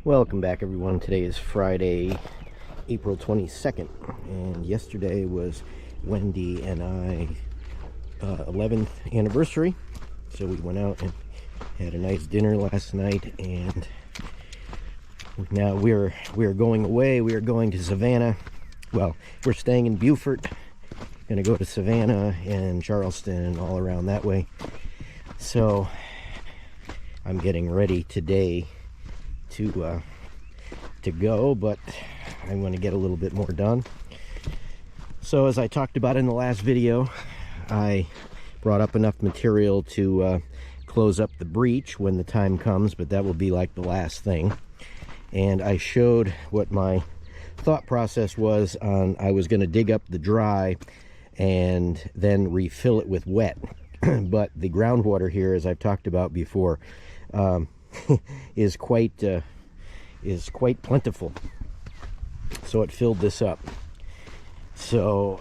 Welcome back, everyone. Today is Friday, April 22nd, and yesterday was Wendy and I 11th anniversary. So we went out and had a nice dinner last night, and now we're going away. We are going to Savannah. Well, we're staying in Beaufort. Going to go to Savannah and Charleston and all around that way. So I'm getting ready today to go, but I'm going to get a little bit more done. So as I talked about in the last video, I brought up enough material to close up the breach when the time comes, but that will be like the last thing. And I showed what my thought process was on. I was going to dig up the dry and then refill it with wet. But the groundwater here, as I've talked about before, is quite plentiful, so it filled this up. So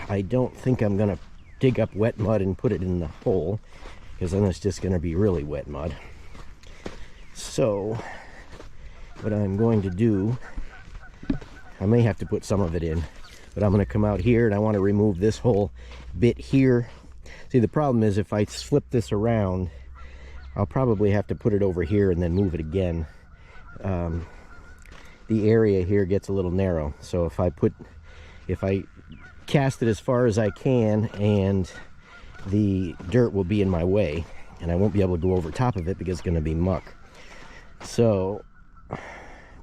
I don't think I'm gonna dig up wet mud and put it in the hole, because then it's just gonna be really wet mud. So what I'm going to do, I may have to put some of it in, but I'm gonna come out here and I want to remove this whole bit here. See, the problem is if I flip this around, I'll probably have to put it over here and then move it again. The area here gets a little narrow, so if I cast it as far as I can, and the dirt will be in my way and I won't be able to go over top of it because it's going to be muck. So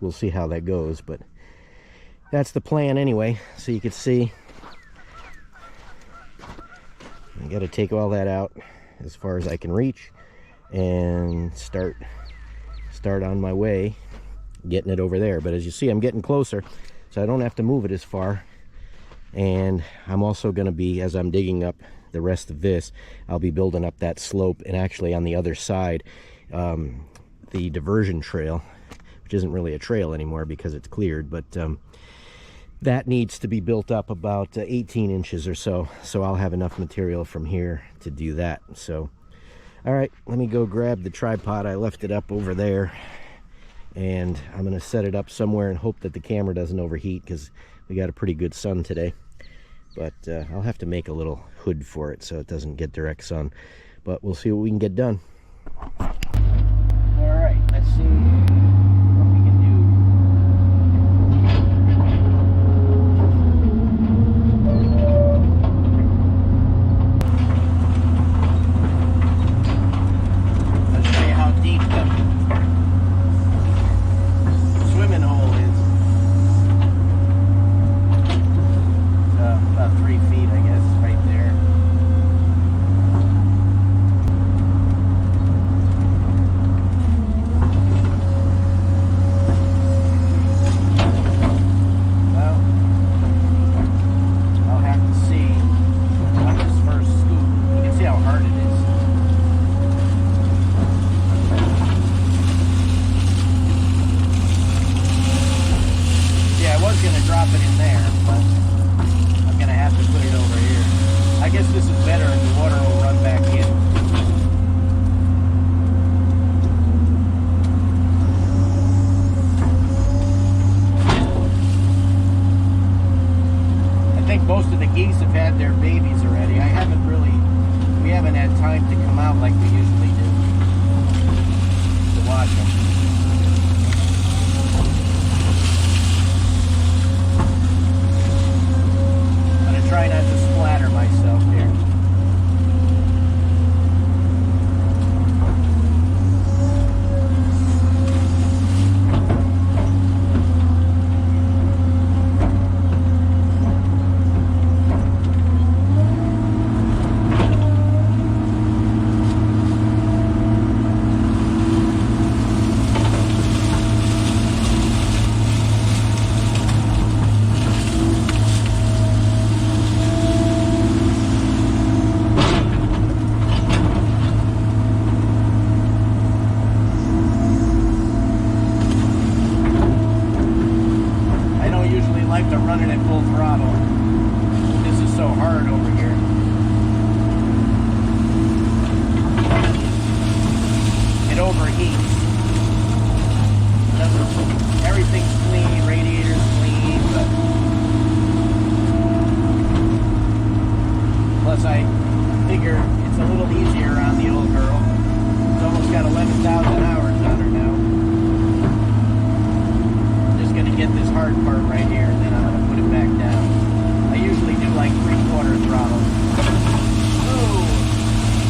we'll see how that goes, but that's the plan anyway. So you can see I got to take all that out as far as I can reach and start on my way getting it over there. But as you see, I'm getting closer, so I don't have to move it as far. And I'm also going to be, as I'm digging up the rest of this, I'll be building up that slope, and actually on the other side, the diversion trail, which isn't really a trail anymore because it's cleared, but that needs to be built up about 18 inches or so. So I'll have enough material from here to do that. So all right, let me go grab the tripod. I left it up over there, and I'm going to set it up somewhere and hope that the camera doesn't overheat, because we got a pretty good sun today. But I'll have to make a little hood for it so it doesn't get direct sun. But we'll see what we can get done. All right, let's see what we can do. overheats. hard part right here, and then I'm going to put it back down. I usually do like 3/4 throttle. Oh,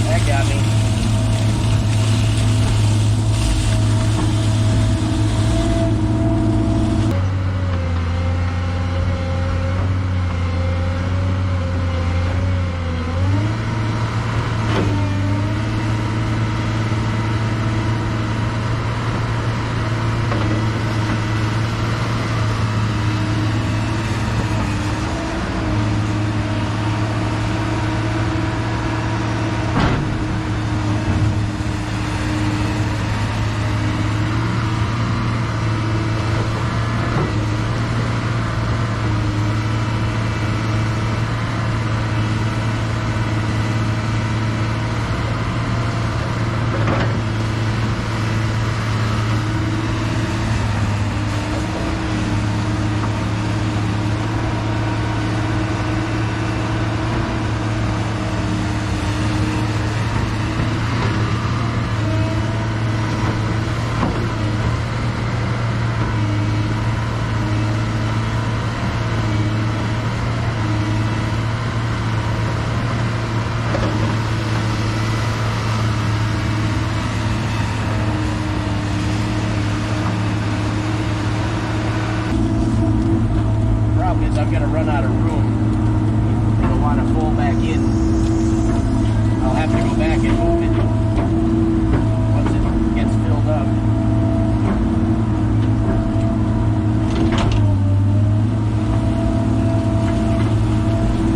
that got me. I'm going to run out of room. It'll want to fall back in. I'll have to go back and move it once it gets filled up.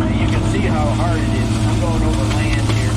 Now you can see how hard it is. I'm going over land here.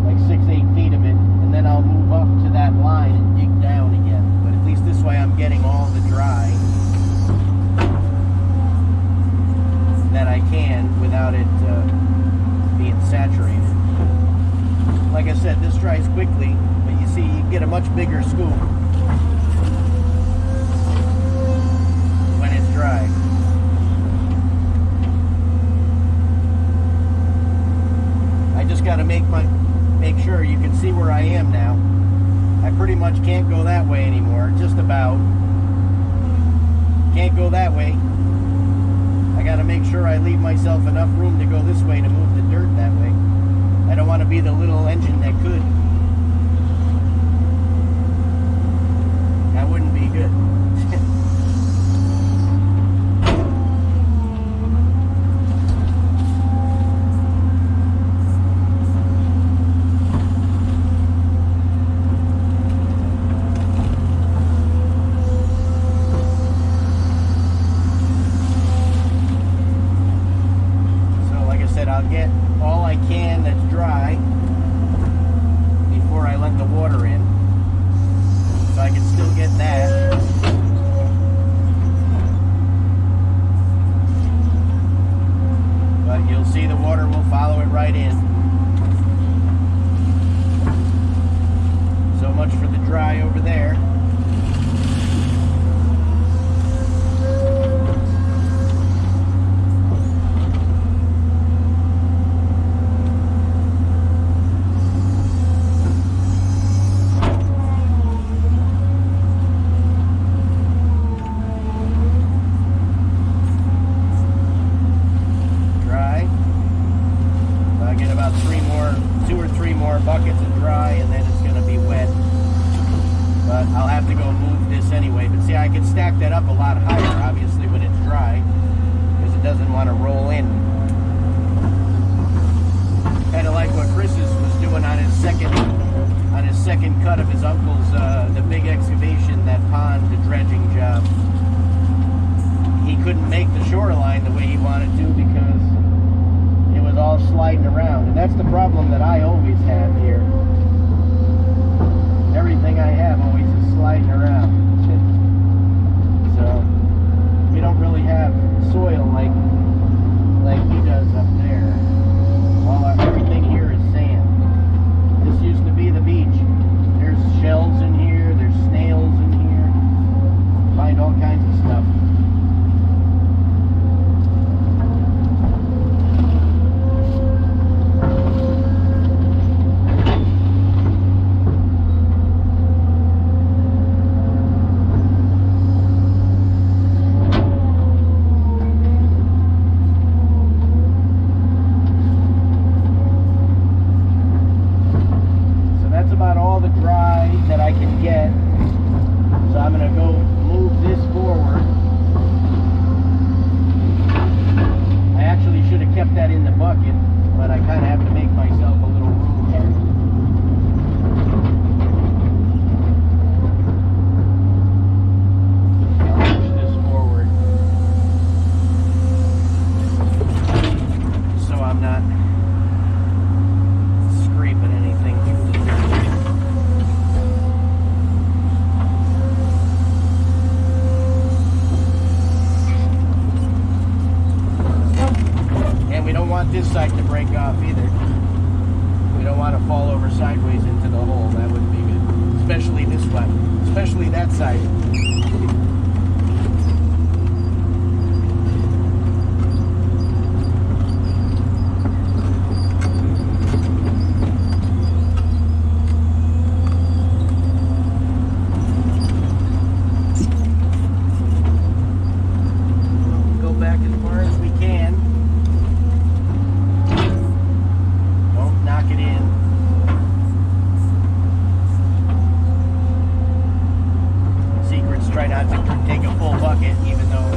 like 6-8 feet of it, and then I'll move up to that line. this way I'm getting all the dry that I can without it being saturated. Like I said, this dries quickly, but you see, you get a much bigger scoop when it's dry. I just got to make sure you can see where I am now. I pretty much can't go that way anymore, just about. Can't go that way. I got to make sure I leave myself enough room to go this way to move the dirt that way. I don't want to be the little engine that could. That wouldn't be good. I'll get all I can that's dry before I let the water in, so I can still get that. But you'll see the water will follow it right in. So much for the dry over there. Two or three more buckets of dry, and then it's going to be wet. But I'll have to go move this anyway. But see, I can stack that up a lot higher, obviously, when it's dry, because it doesn't want to roll in. Kind of like what Chris was doing on his second cut of his uncle's, the big excavation, that pond, the dredging job. He couldn't make the shoreline the way he wanted to because it was all sliding around, and that's the problem that I always have here. Everything I have always is sliding around. So we don't really have soil like he does up there. Everything here is sand. This used to be the beach. There's shells in here, there's snails in here. Find all kinds of stuff. This side to break off either. We don't want to fall over sideways into the hole. That wouldn't be good. Especially this one. Especially that side. Go back as far as we can. Knock it in. Secret's try not to take a full bucket, even though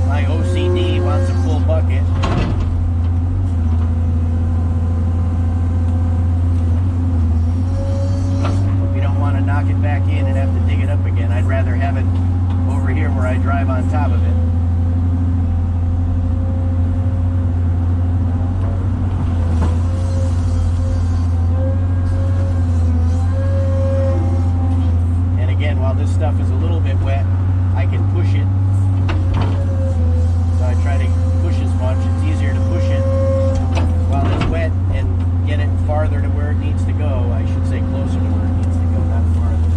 my OCD wants a full bucket. We don't want to knock it back in and have to dig it up again. I'd rather have it over here where I drive on top of it. stuff is a little bit wet, I can push it. So I try to push as much. It's easier to push it while it's wet and get it farther to where it needs to go. I should say closer to where it needs to go, not farther.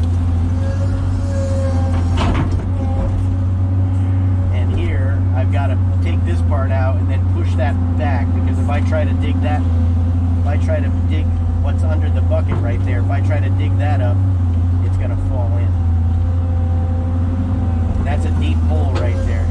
And here, I've got to take this part out and then push that back, because if I try to dig that, if I try to dig what's under the bucket right there, if I try to dig that up, it's going to fall in. And that's a deep hole right there.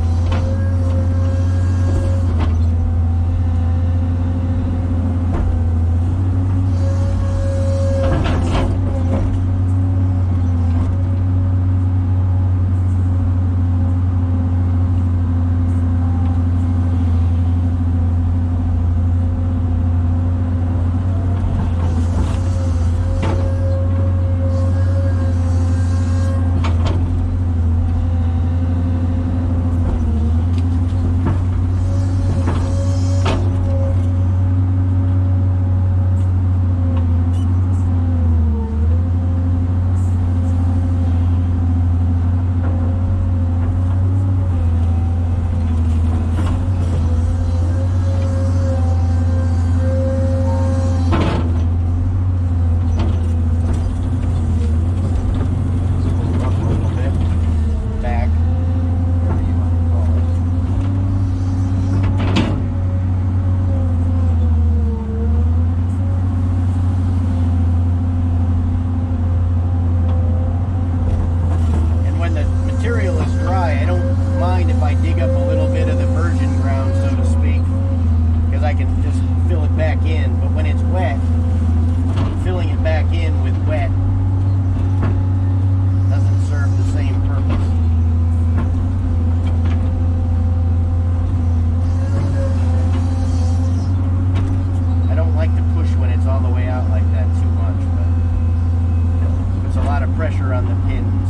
Pressure on the pins.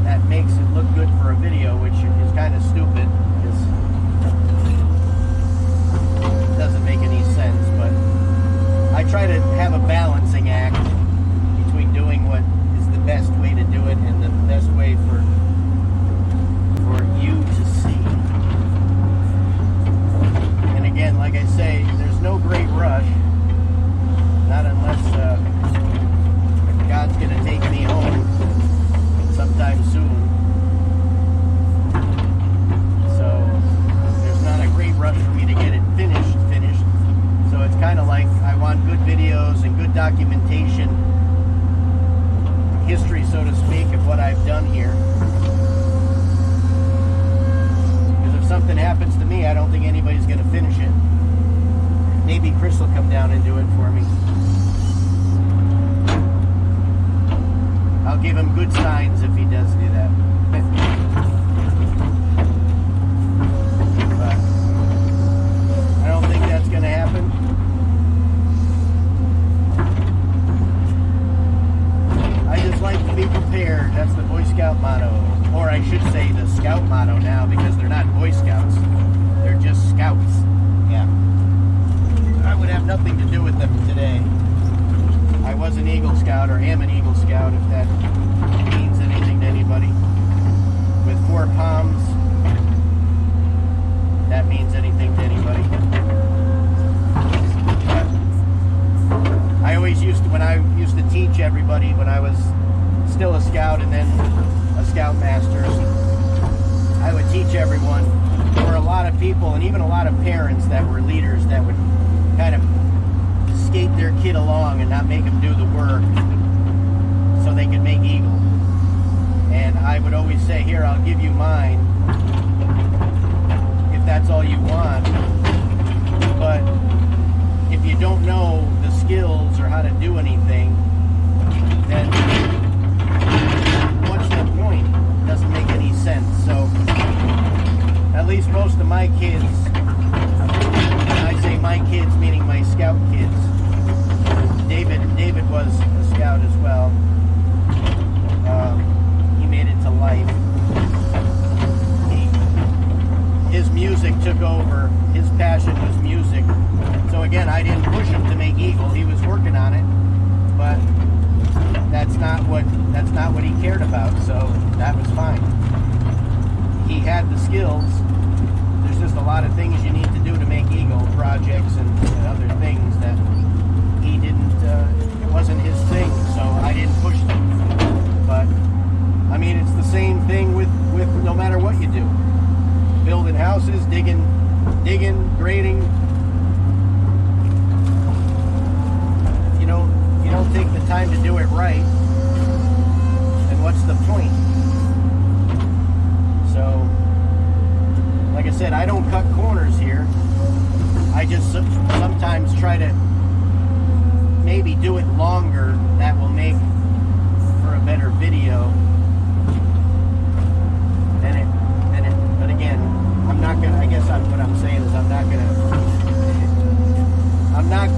That makes it look good for a video, which is kind of stupid because it doesn't make any sense. But I try to have a balancing act between doing what is the best way to do it and the best way for you to see. And again, like I say, there's no great rush, not unless God's going to take me home sometime soon. So there's not a great rush for me to get it finished. So it's kind of like I want good videos and good documentation, history, so to speak, of what I've done here. Because if something happens to me, I don't think anybody's going to finish it. Maybe Chris will come down and do it for me. I'll give him good signs if he does do that. But I don't think that's going to happen. I just like to be prepared. That's the Boy Scout motto. Or I should say the Scout motto now, because they're not Boy Scouts. They're just Scouts. Yeah. I would have nothing to do with them today. I was an Eagle Scout, or am an Eagle Scout, if that means anything to anybody. With 4 palms, that means anything to anybody. But lot of people, and even a lot of parents that were leaders, that would kind of skate their kid along and not make them do the work so they could make eagle. And I would always say, here, I'll give you mine if that's all you want. But if you don't know the skills or how to do anything, then what's the point? It doesn't make any sense. So at least most of my kids, and I say my kids meaning my scout kids, David was a scout as well. He made it to life. His music took over. His passion was music. So again, I didn't push him to make eagle. He was working on it, but that's not what he cared about. So that was fine. He had the skills. There's just a lot of things you need to do to make eagle, projects and other things that he didn't. It wasn't his thing, so I didn't push them. But I mean, it's the same thing with no matter what you do. Building houses, digging, grading. If you don't take the time to do it right, then what's the point? So, like I said, I don't cut corners here. I just sometimes try to maybe do it longer. That will make for a better video. But again, I'm not gonna. I guess what I'm saying is I'm not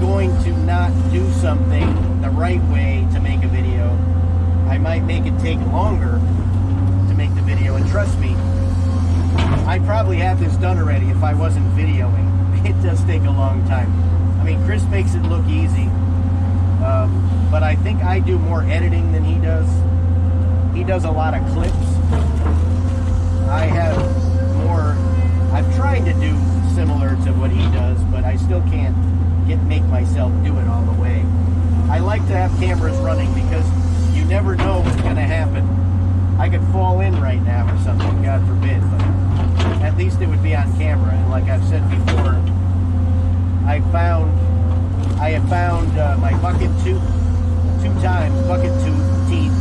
going to not do something the right way to make a video. I might make it take longer to make the video, and trust me, I'd probably have this done already if I wasn't videoing. It does take a long time. I mean, Chris makes it look easy, but I think I do more editing than he does. He does a lot of clips. I have more. I've tried to do similar to what he does, but I still can't make myself do it all the way. I like to have cameras running because you never know what's going to happen. I could fall in right now or something, God forbid, but at least it would be on camera. And like I've said before, I have found my bucket tooth teeth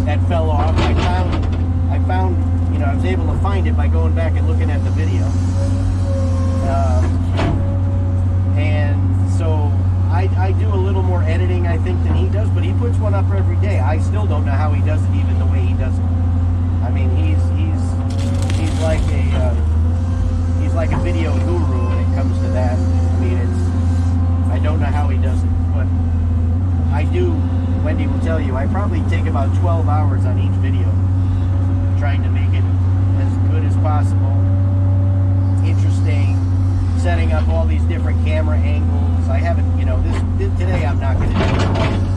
that fell off. I found, I was able to find it by going back and looking at the video. And so I do a little more editing, I think, than he does, but he puts one up every day. I still don't know how he does it, even the way he does it. I mean, he's like a video guru when it comes to that. I mean, I don't know how he does it, but I do. Wendy will tell you, I probably take about 12 hours on each video, trying to make it as good as possible, interesting, setting up all these different camera angles. I haven't, today I'm not going to do it.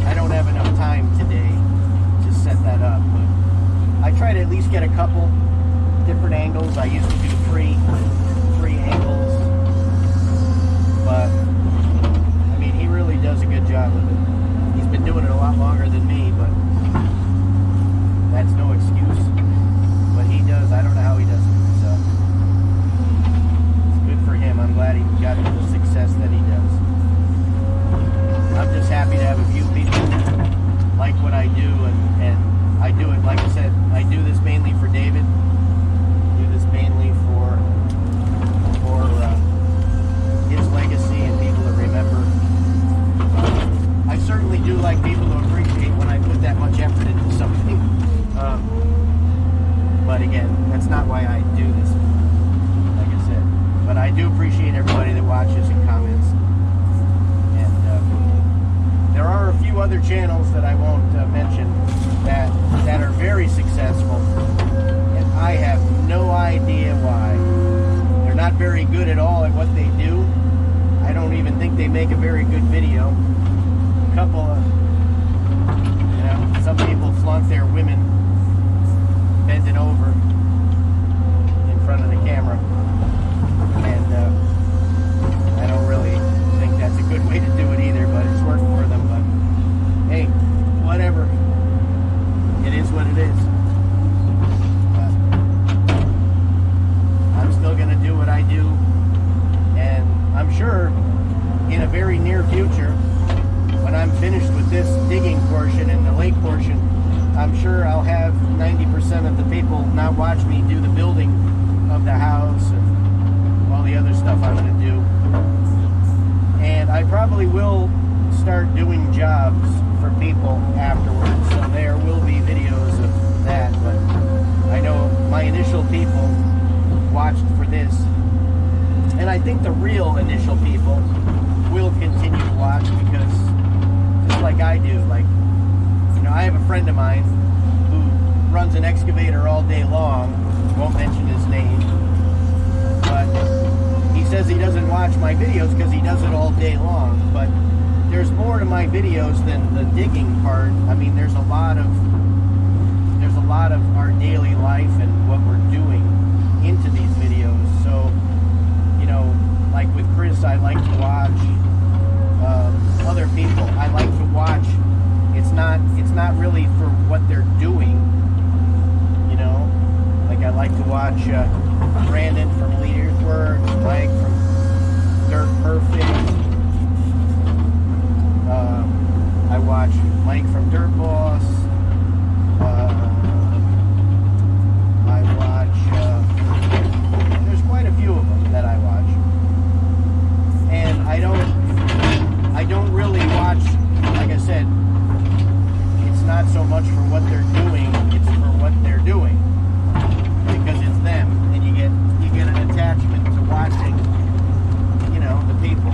I don't have enough time today to set that up, but I try to at least get a couple different angles. I used to do three angles, but I mean, he really does a good job with it. He's been doing it a lot longer than me, but that's no excuse. But he does. I don't know how he does it, so it's good for him. I'm glad he got the success that he does. I'm just happy to have a few people like what I do, and I do it, like I said, I do this mainly for David. I do this mainly for his legacy and people to remember. I certainly do like people to appreciate when I put that much effort into something. But again, that's not why I do this, like I said. But I do appreciate everybody that watches and comments. And there are a few other channels that I won't mention that are very successful, and I have no idea why. They're not very good at all at what they do. I don't even think they make a very good video. A couple of, some people flaunt their women bending over in front of the camera, and I don't really think that's a good way to do it either, but it's working for them. But hey, whatever, it is what it is. But I'm still gonna do what I do, the very near future, when I'm finished with this digging portion and the lake portion, I'm sure I'll have 90% of the people not watch me do the building of the house and all the other stuff I'm going to do. And I probably will start doing jobs for people afterwards, so there will be videos of that. But I know my initial people watched for this, and I think the real initial people will continue to watch, because just like I do, like, you know, I have a friend of mine who runs an excavator all day long, won't mention his name, but he says he doesn't watch my videos because he does it all day long. But there's more to my videos than the digging part. I mean, there's a lot of our daily life and what we're doing into these videos. So, you know, like with Chris, I like to watch other people. I like to watch. It's not really for what they're doing, you know. Like, I like to watch Brandon from Lead Earthworks, Mike from Dirt Perfect. I watch Mike from Dirt Boss. I watch. There's quite a few of them that I watch, and I don't really watch. Like I said, it's not so much for what they're doing; it's for what they're doing, because it's them, and you get an attachment to watching, you know, the people.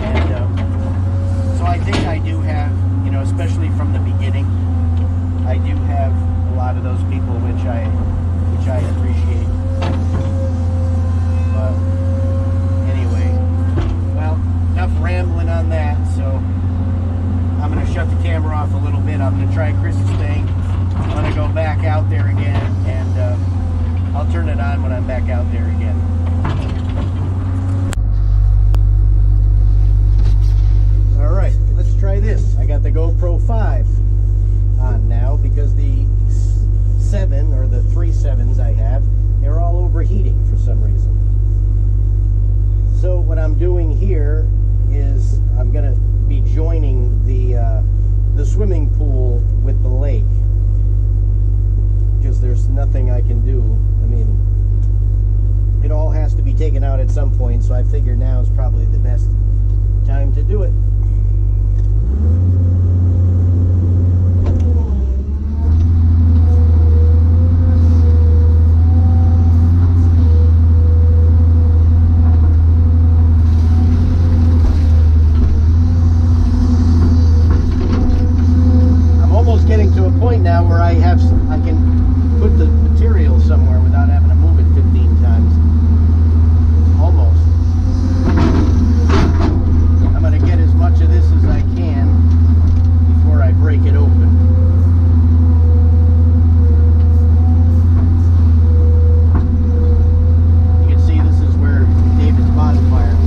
And so I think I do have, you know, especially from the beginning, I do have a lot of those people which I appreciate. But anyway, well, enough rambling on that. So I'm going to shut the camera off a little bit. I'm going to try Chris's thing. I'm going to go back out there again, and I'll turn it on when I'm back out there again. Alright, let's try this. I got the GoPro 5 on now, because the 7, or the 3 7s I have, they're all overheating for some reason. So what I'm doing here is I'm going to be joining the swimming pool with the lake, because there's nothing I can do. I mean, it all has to be taken out at some point, so I figure now is probably the best time to do it. Getting to a point now where I can put the material somewhere without having to move it 15 times. Almost. I'm going to get as much of this as I can before I break it open. You can see this is where David's bonfire was.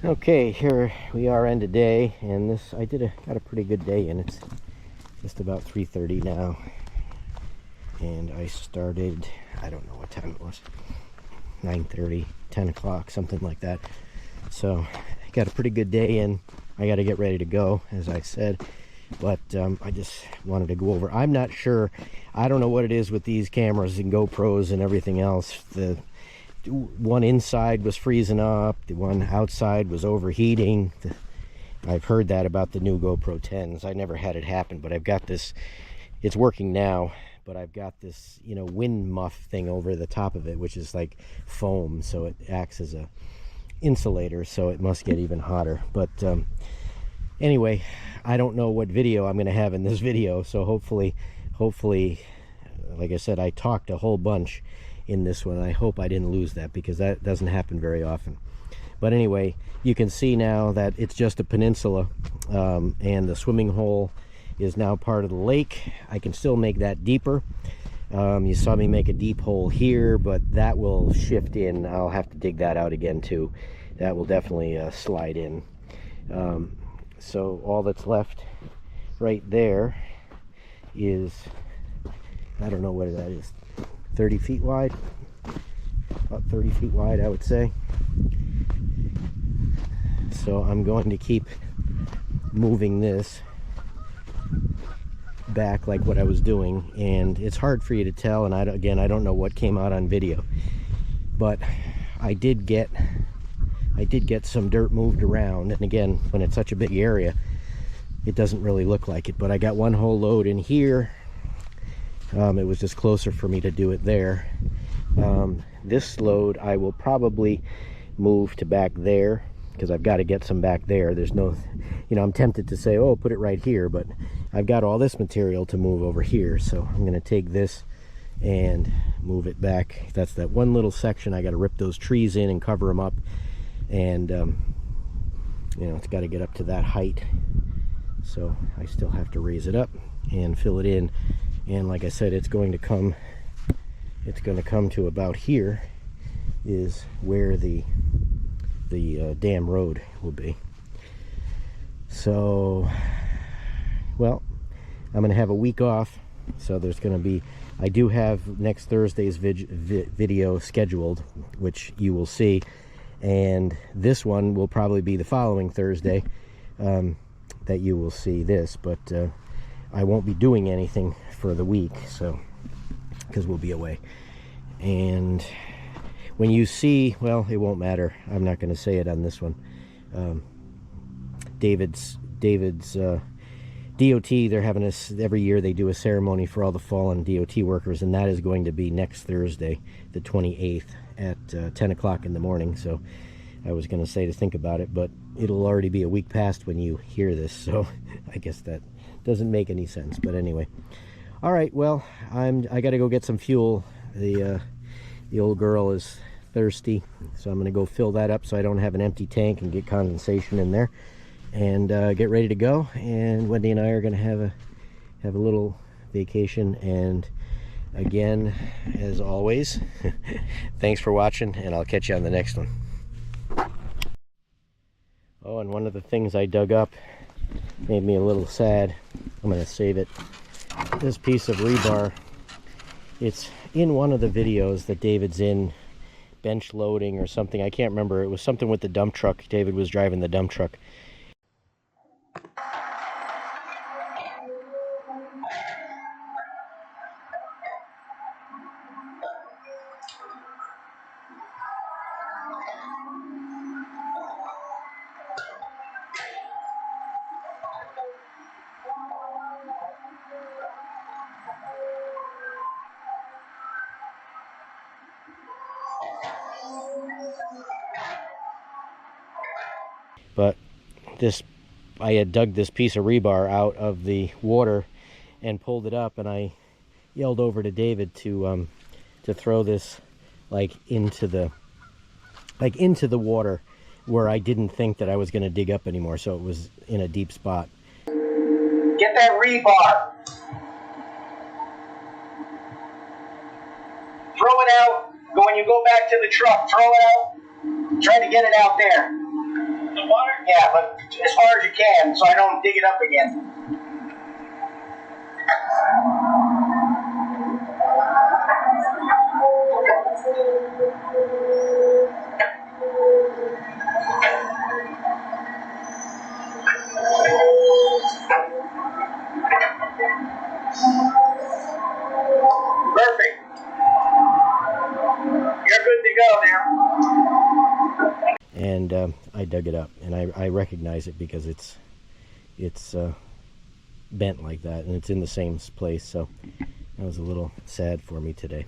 Okay, here we are end of day, and this got a pretty good day in. It's just about 3:30 now, and I started, I don't know what time it was, 9:30, 10 o'clock, something like that. So I got a pretty good day in. I got to get ready to go, as I said, but I just wanted to go over. I'm not sure, I don't know what it is with these cameras and GoPros and everything else. The one inside was freezing up, the one outside was overheating. I've heard that about the new GoPro 10s. I never had it happen, but I've got this, it's working now, but I've got this, you know, wind muff thing over the top of it, which is like foam, so it acts as a insulator, so it must get even hotter. But anyway, I don't know what video I'm going to have in this video, so hopefully, like I said, I talked a whole bunch in this one. I hope I didn't lose that, because that doesn't happen very often. But anyway, you can see now that it's just a peninsula, and the swimming hole is now part of the lake. I can still make that deeper. You saw me make a deep hole here, but that will shift in. I'll have to dig that out again too. That will definitely slide in. So all that's left right there is, I don't know what that is, 30 feet wide, about 30 feet wide, I would say. So I'm going to keep moving this back like what I was doing, and it's hard for you to tell, and again, I don't know what came out on video, but I did get some dirt moved around, and again, when it's such a big area, it doesn't really look like it. But I got one whole load in here. It was just closer for me to do it there. This load I will probably move to back there, because I've got to get some back there. There's no, you know, I'm tempted to say, oh, put it right here, but I've got all this material to move over here, so I'm going to take this and move it back. That's that one little section. I got to rip those trees in and cover them up, and you know, it's got to get up to that height, so I still have to raise it up and fill it in. And like I said, it's going to come to about here is where the dam road will be. So, well, I'm going to have a week off, so there's going to be, I do have next Thursday's video scheduled, which you will see, and this one will probably be the following Thursday that you will see this, but I won't be doing anything for the week, so, because we'll be away. And when you see, well, it won't matter, I'm not going to say it on this one. David's DOT, they're having us every year, they do a ceremony for all the fallen DOT workers, and that is going to be next Thursday, the 28th at 10 o'clock in the morning. So I was going to say to think about it, but it'll already be a week past when you hear this, so I guess that doesn't make any sense. But anyway, all right, well, I got to go get some fuel. The old girl is thirsty, so I'm going to go fill that up so I don't have an empty tank and get condensation in there, and get ready to go. And Wendy and I are going to have a little vacation. And again, as always, thanks for watching, and I'll catch you on the next one. Oh, and one of the things I dug up made me a little sad. I'm going to save it. This piece of rebar, it's in one of the videos that David's in, bench loading or something. I can't remember. It was something with the dump truck. David was driving the dump truck. But I had dug this piece of rebar out of the water and pulled it up, and I yelled over to David to throw this into the water where I didn't think that I was going to dig up anymore, so it was in a deep spot. Get that rebar. Throw it out. When you go back to the truck, throw it out. Try to get it out there. The water? Yeah, but as far as you can, so I don't dig it up again. Perfect. You're good to go there. And I dug it up, and I recognize it because it's bent like that, and it's in the same place, so that was a little sad for me today.